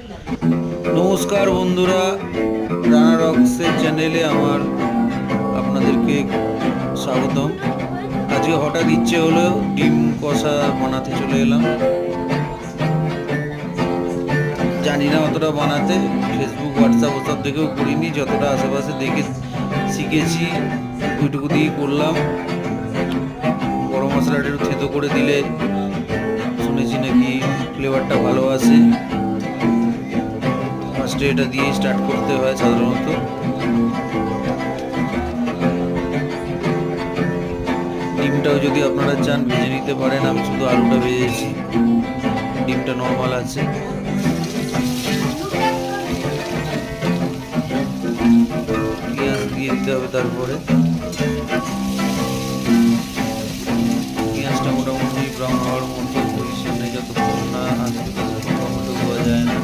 নমস্কার বন্ধুরা, রানা রক্সের চ্যানেলে আপনাদেরকে স্বাগতম। আজকে হঠাৎ ইচ্ছে হলো ডিম কষা বানাতে চলে এলাম। জানি না অতটা বানাতে, ফেসবুক হোয়াটসঅ্যাপ ওসব দেখেও করিনি, যতটা আশেপাশে দেখে শিখেছি ওইটুকু দিয়ে করলাম। গরম মশলাটা একটু থেতো করে দিলে শুনেছি নাকি ফ্লেভারটা ভালো আসে। ফার্স্টে এটা দিয়ে স্টার্ট করতে হয় সাধারণত। ডিমটাও যদি আপনারা চান ভেজে নিতে পারেন, আমি শুধু আলুটা ভেজেছি, ডিমটা নর্মাল আছে। পেঁয়াজ দিয়ে দিতে হবে, তারপরে পেঁয়াজটা মোটামুটি ব্রাউন হওয়ার মতো পজিশনে যতক্ষণ না আসবে ততক্ষণ টমেটো দেওয়া যায় না।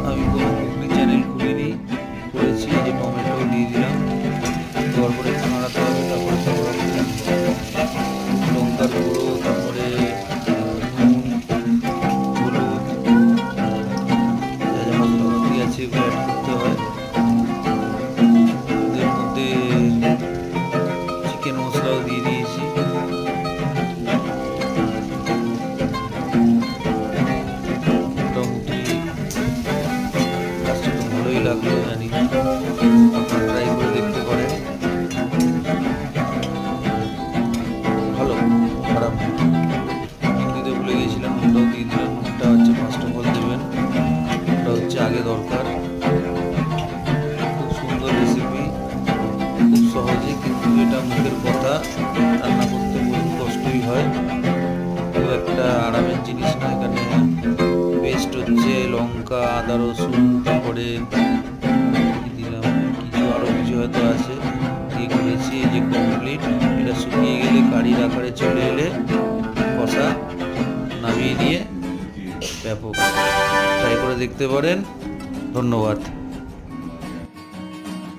আমি কোনো কুকিং চ্যানেল খুলিনি, করেছি যে টমেটো দিয়ে দিলাম, দেওয়ার পরে একটু নাড়াতে হবে। তারপরে সব রকম লঙ্কার গুঁড়ো, তারপরে নুন, হলুদ, যা যা মশলাপাতি আছে এগুলো অ্যাড করতে হয়। এর মধ্যে চিকেন মশলাও দিয়ে দিয়েছি। মোটামুটি কাজটা তো ভালোই লাগলো, জানি না, আপনারা ট্রাই করে দেখতে পারেন। ভালো, খারাপ না। নুন দিতে ভুলে গিয়েছিলাম, নুনটাও দিয়ে দিলাম। নুনটা হচ্ছে ফার্স্ট অফ অল দেবেন, ওটা হচ্ছে আগে দরকার। খুব সুন্দর রেসিপি, খুব সহজে, কিন্তু এটা মুখের কথা, রান্না করতে বহু কষ্টই হয়, খুব একটা আরামের জিনিস না। এখানে পেস্ট হচ্ছে লঙ্কা, আদা, রসুন, তারপরে দিলাম কিছু, আরও কিছু হয়তো আছে, দিয়ে করেছি। এই যে কমপ্লিট, এটা শুকিয়ে গেলে কারির আকারে চলে এলে কষা নামিয়ে নিয়ে ব্যাপক ট্রাই করে দেখতে পারেন। ধন্যবাদ।